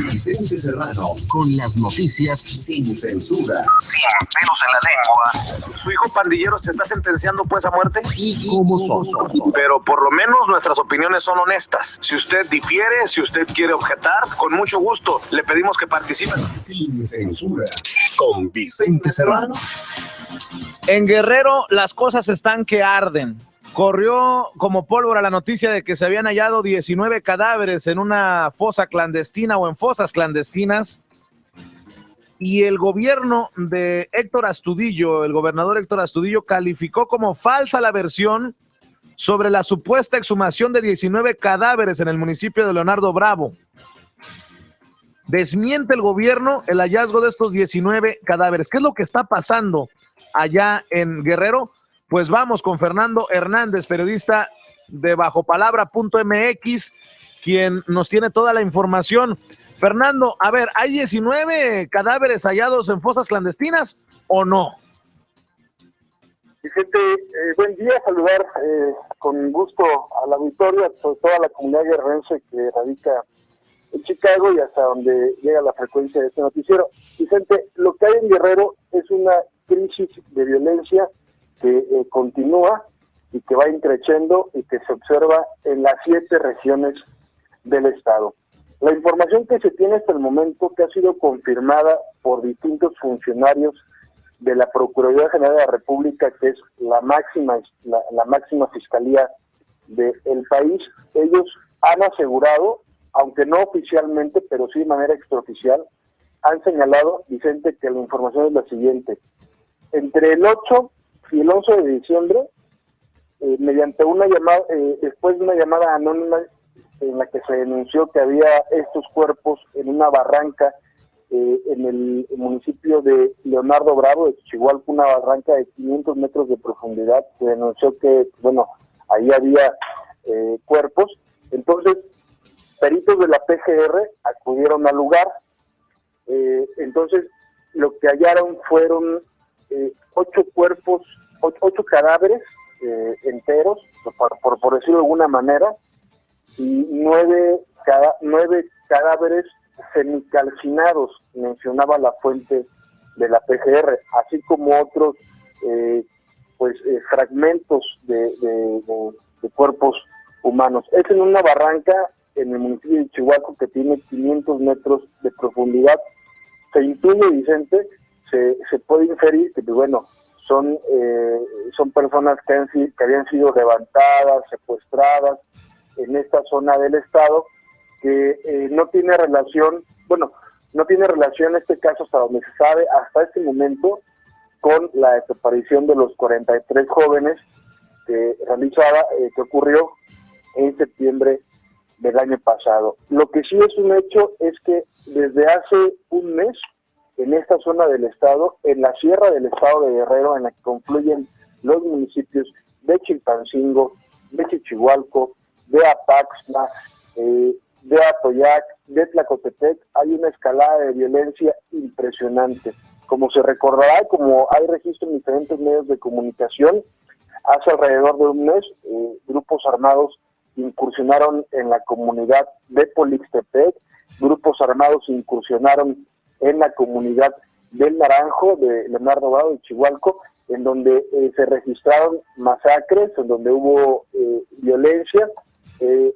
Vicente Serrano, con las noticias sin censura, sin pelos en la lengua. ¿Su hijo pandillero se está sentenciando pues a muerte? Y como son. Pero por lo menos nuestras opiniones son honestas. Si usted difiere, si usted quiere objetar, con mucho gusto le pedimos que participe. Sin censura, con Vicente Serrano. En Guerrero las cosas están que arden. Corrió como pólvora la noticia de que se habían hallado 19 cadáveres en una fosa clandestina o en fosas clandestinas. Y el gobierno de Héctor Astudillo, el gobernador Héctor Astudillo, calificó como falsa la versión sobre la supuesta exhumación de 19 cadáveres en el municipio de Leonardo Bravo. Desmiente el gobierno el hallazgo de estos 19 cadáveres. ¿Qué es lo que está pasando allá en Guerrero? Pues vamos con Fernando Hernández, periodista de bajopalabra.mx, quien nos tiene toda la información. Fernando, a ver, ¿hay 19 cadáveres hallados en fosas clandestinas o no? Vicente, buen día, saludar con gusto a la auditoría, sobre toda la comunidad guerrerense que radica en Chicago y hasta donde llega la frecuencia de este noticiero. Vicente, lo que hay en Guerrero es una crisis de violencia que continúa y que va increciendo y que se observa en las 7 regiones del estado. La información que se tiene hasta el momento, que ha sido confirmada por distintos funcionarios de la Procuraduría General de la República, que es la máxima fiscalía del país, ellos han asegurado, aunque no oficialmente, pero sí de manera extraoficial, han señalado, Vicente, que la información es la siguiente. Entre el 8 y el 11 de diciembre, mediante una llamada, después de una llamada anónima en la que se denunció que había estos cuerpos en una barranca en el municipio de Leonardo Bravo, de Chihuahua, una barranca de 500 metros de profundidad, se denunció que, bueno, ahí había cuerpos. Entonces, peritos de la PGR acudieron al lugar. Entonces, lo que hallaron fueron 8 cuerpos, 8 cadáveres enteros, por decirlo de alguna manera, y 9 cadáveres semicalcinados, mencionaba la fuente de la PGR, así como otros fragmentos de cuerpos humanos. Es en una barranca en el municipio de Chihuahua que tiene 500 metros de profundidad. Se intuye, Vicente, se puede inferir que, bueno, son personas que habían sido levantadas, secuestradas en esta zona del estado, que no tiene relación en este caso, hasta donde se sabe, hasta este momento, con la desaparición de los 43 jóvenes que ocurrió en septiembre del año pasado. Lo que sí es un hecho es que desde hace un mes, en esta zona del estado, en la sierra del estado de Guerrero, en la que confluyen los municipios de Chilpancingo, de Chichihualco, de Apaxla, de Atoyac, de Tlacotepec, hay una escalada de violencia impresionante. Como se recordará, como hay registro en diferentes medios de comunicación, hace alrededor de un mes, grupos armados incursionaron en la comunidad de Polixtepec, grupos armados incursionaron en la comunidad del Naranjo, de Leonardo Bravo, de Chihualco, en donde se registraron masacres, en donde hubo violencia, que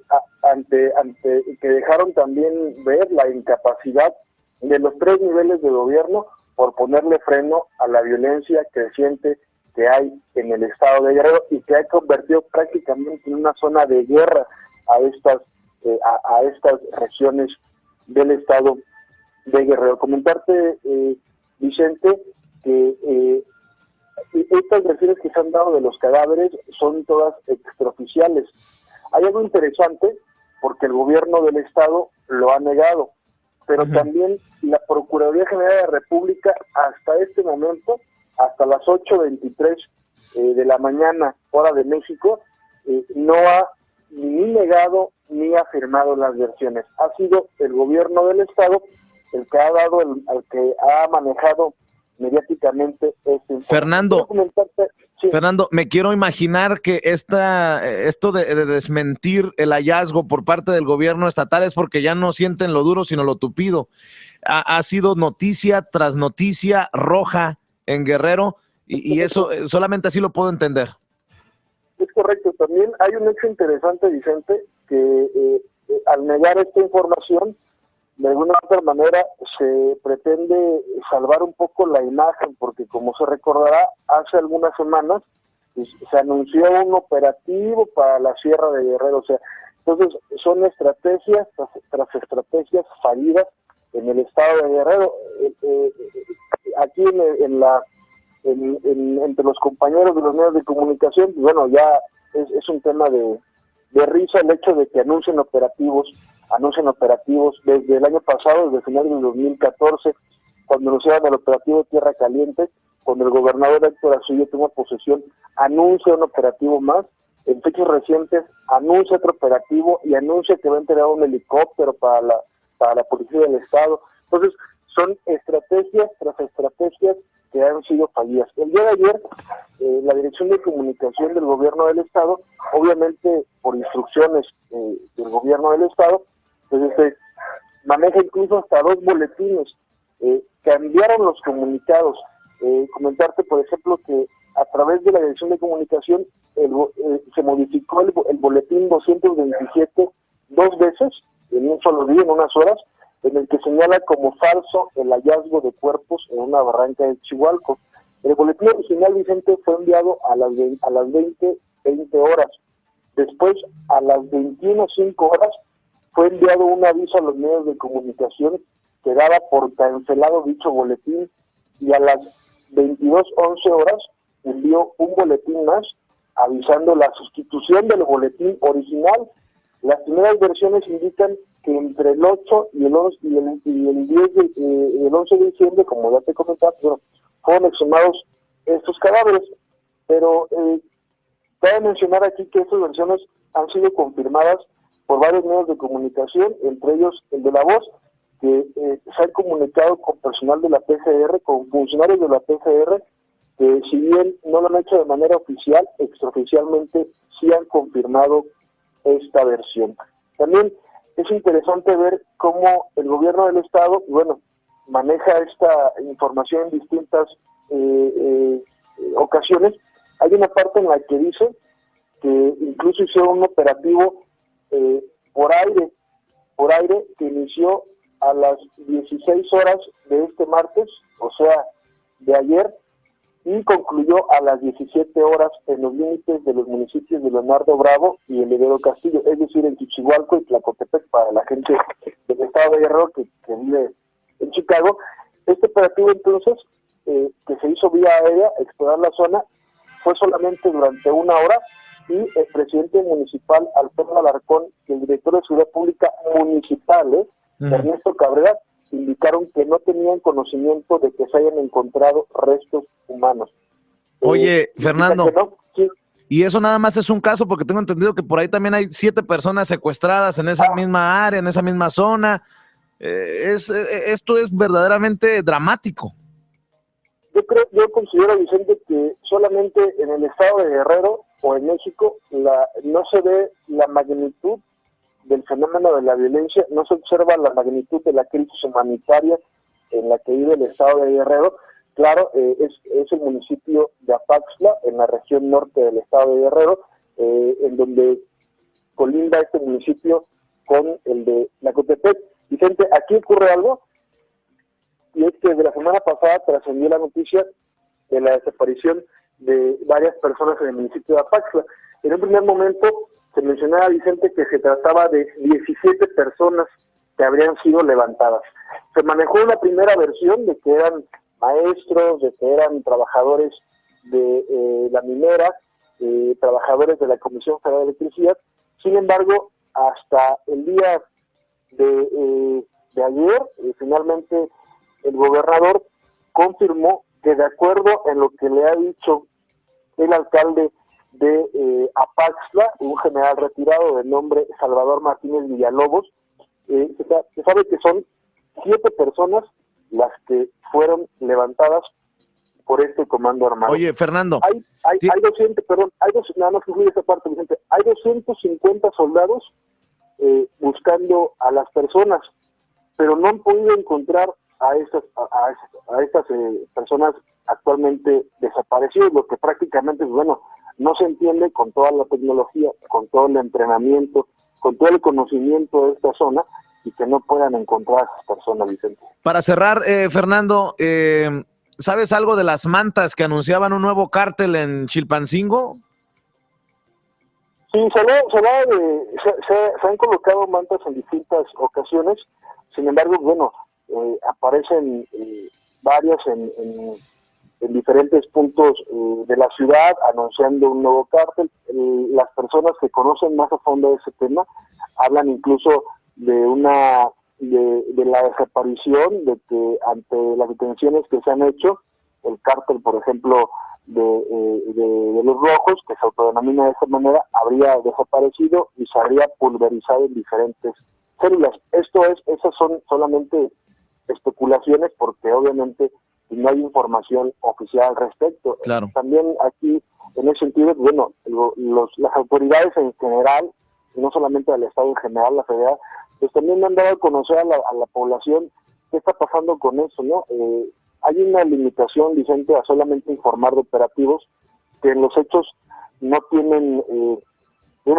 dejaron también ver la incapacidad de los 3 niveles de gobierno por ponerle freno a la violencia creciente que hay en el estado de Guerrero y que ha convertido prácticamente en una zona de guerra a estas regiones del estado de Guerrero. Comentarte, Vicente, que estas versiones que se han dado de los cadáveres son todas extraoficiales. Hay algo interesante porque el gobierno del estado lo ha negado, pero también la Procuraduría General de la República hasta este momento, hasta las 8:23 de la mañana, hora de México, no ha ni negado ni afirmado las versiones. Ha sido el gobierno del estado el que ha dado, el que ha manejado mediáticamente este informe. Fernando, Sí. Fernando, me quiero imaginar que esto de desmentir el hallazgo por parte del gobierno estatal es porque ya no sienten lo duro, sino lo tupido. Ha sido noticia tras noticia roja en Guerrero y eso solamente así lo puedo entender. Es correcto. También hay un hecho interesante, Vicente, que al negar esta información, de alguna otra manera se pretende salvar un poco la imagen, porque como se recordará, hace algunas semanas se anunció un operativo para la Sierra de Guerrero. O sea, entonces son estrategias tras estrategias fallidas en el estado de Guerrero. Aquí entre los compañeros de los medios de comunicación, bueno, ya es un tema de risa el hecho de que anuncien operativos desde el año pasado, desde finales del 2014, cuando anunciaron el operativo Tierra Caliente, cuando el gobernador Héctor Astudillo toma posesión, anuncia un operativo más, en fechas recientes anuncia otro operativo y anuncia que va a entregar un helicóptero para la policía del estado. Entonces, son estrategias tras estrategias que han sido fallidas. El día de ayer, la Dirección de Comunicación del Gobierno del Estado, obviamente por instrucciones del Gobierno del Estado, pues maneja incluso hasta 2 boletines, cambiaron los comunicados. Comentarte, por ejemplo, que a través de la Dirección de Comunicación se modificó el boletín 227 2 veces, en un solo día, en unas horas, en el que señala como falso el hallazgo de cuerpos en una barranca de Chihualco. El boletín original, Vicente, fue enviado a las 20 horas. Después, a las 21:05 horas, fue enviado un aviso a los medios de comunicación que daba por cancelado dicho boletín, y a las 22:11 horas envió un boletín más avisando la sustitución del boletín original. Las primeras versiones indican que entre el 8 y el 11 el 11 de diciembre, como ya te comentaba, bueno, fueron exhumados estos cadáveres, pero cabe mencionar aquí que estas versiones han sido confirmadas por varios medios de comunicación, entre ellos el de La Voz, que se han comunicado con personal de la PGR, con funcionarios de la PGR, que si bien no lo han hecho de manera oficial, extraoficialmente sí han confirmado esta versión. También es interesante ver cómo el gobierno del estado, bueno, maneja esta información en distintas ocasiones. Hay una parte en la que dice que incluso hicieron un operativo por aire que inició a las 16 horas de este martes, o sea, de ayer, y concluyó a las 17 horas en los límites de los municipios de Leonardo Bravo y el Heredero Castillo, es decir, en Chichihualco y Tlacotepec, para la gente del estado de Guerrero que vive en Chicago. Este operativo, entonces, que se hizo vía aérea, explorar la zona, fue solamente durante 1 hora, y el presidente municipal, Alfredo Alarcón, y el director de Seguridad Pública Municipal, Ernesto Cabrera, indicaron que no tenían conocimiento de que se hayan encontrado restos humanos. Oye, Fernando, no, sí. Y eso nada más es un caso, porque tengo entendido que por ahí también hay 7 personas secuestradas en esa misma área, en esa misma zona. Esto es verdaderamente dramático. Yo considero, Vicente, que solamente en el estado de Guerrero o en México no se ve la magnitud del fenómeno de la violencia, no se observa la magnitud de la crisis humanitaria en la que vive el estado de Guerrero. Claro, es el municipio de Apaxla, en la región norte del estado de Guerrero, en donde colinda este municipio con el de Tlacotepec. Vicente, aquí ocurre algo, y es que desde la semana pasada trascendió la noticia de la desaparición de varias personas en el municipio de Apaxla. En un primer momento se mencionaba, Vicente, que se trataba de 17 personas que habrían sido levantadas. Se manejó una primera versión de que eran maestros, de que eran trabajadores de la minera, trabajadores de la Comisión Federal de Electricidad. Sin embargo, hasta el día de ayer, finalmente el gobernador confirmó que, de acuerdo en lo que le ha dicho el alcalde de Apaxla, un general retirado de nombre Salvador Martínez Villalobos, se sabe que son 7 personas las que fueron levantadas por este comando armado. Oye, Fernando. Hay 200, perdón, nada más que incluye esta parte, Vicente, hay 250 soldados buscando a las personas, pero no han podido encontrar a estas personas actualmente desaparecidas, lo que prácticamente, bueno, no se entiende con toda la tecnología, con todo el entrenamiento, con todo el conocimiento de esta zona, y que no puedan encontrar a esas personas, Vicente. Para cerrar, Fernando, ¿sabes algo de las mantas que anunciaban un nuevo cártel en Chilpancingo? Sí, se han colocado mantas en distintas ocasiones, sin embargo, bueno, aparecen varias en diferentes puntos de la ciudad anunciando un nuevo cártel. Las personas que conocen más a fondo ese tema hablan incluso de la desaparición, de que ante las detenciones que se han hecho, el cártel, por ejemplo, de los rojos, que se autodenomina de esta manera, habría desaparecido y se habría pulverizado en diferentes células. Esas son solamente especulaciones, porque obviamente no hay información oficial al respecto. Claro. También aquí, en ese sentido, bueno, las autoridades en general, y no solamente del Estado en general, la federal, pues también han dado a conocer a la población qué está pasando con eso, ¿no? Hay una limitación, Vicente, a solamente informar de operativos que en los hechos no tienen, no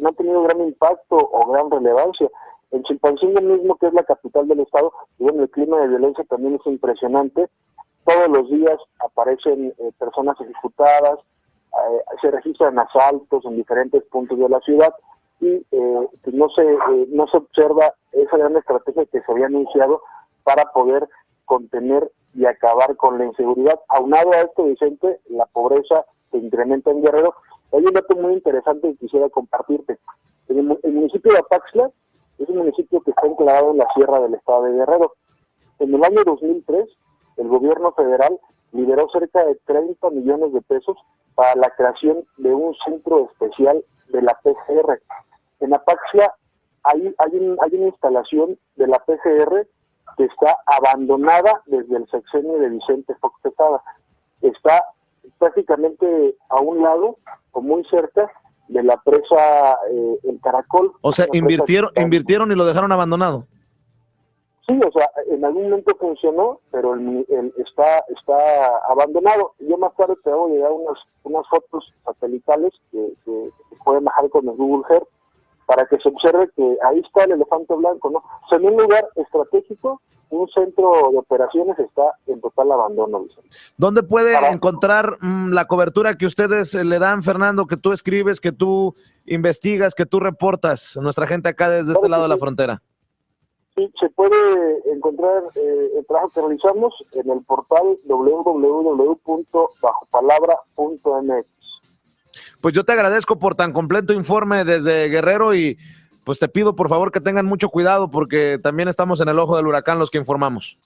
han tenido gran impacto o gran relevancia. En Chilpancingo mismo, que es la capital del estado, y bueno, el clima de violencia también es impresionante. Todos los días aparecen personas ejecutadas, se registran asaltos en diferentes puntos de la ciudad, y pues no se observa esa gran estrategia que se había anunciado para poder contener y acabar con la inseguridad. Aunado a esto, Vicente, la pobreza se incrementa en Guerrero. Hay un dato muy interesante que quisiera compartirte. El municipio de Apaxla es un municipio que está enclavado en la sierra del estado de Guerrero. En el año 2003, el gobierno federal liberó cerca de 30 millones de pesos para la creación de un centro especial de la PGR. En Apaxla hay una instalación de la PGR que está abandonada desde el sexenio de Vicente Fox Quesada. Está prácticamente a un lado o muy cerca de la presa El Caracol. O sea, invirtieron y lo dejaron abandonado. Sí, o sea, en algún momento funcionó, pero está abandonado. Yo más tarde te voy a llegar unas fotos satelitales que se pueden bajar con el Google Earth para que se observe que ahí está el elefante blanco, ¿no? O sea, en un lugar estratégico, un centro de operaciones está en total abandono, Vicente. ¿Dónde puede encontrar la cobertura que ustedes le dan, Fernando, que tú escribes, que tú investigas, que tú reportas a nuestra gente acá desde este lado de la frontera? Sí, se puede encontrar el trabajo que realizamos en el portal www.bajopalabra.mx. Pues yo te agradezco por tan completo informe desde Guerrero y pues te pido por favor que tengan mucho cuidado porque también estamos en el ojo del huracán los que informamos.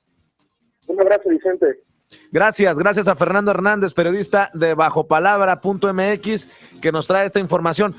Un abrazo, Vicente. Gracias a Fernando Hernández, periodista de bajopalabra.mx, que nos trae esta información.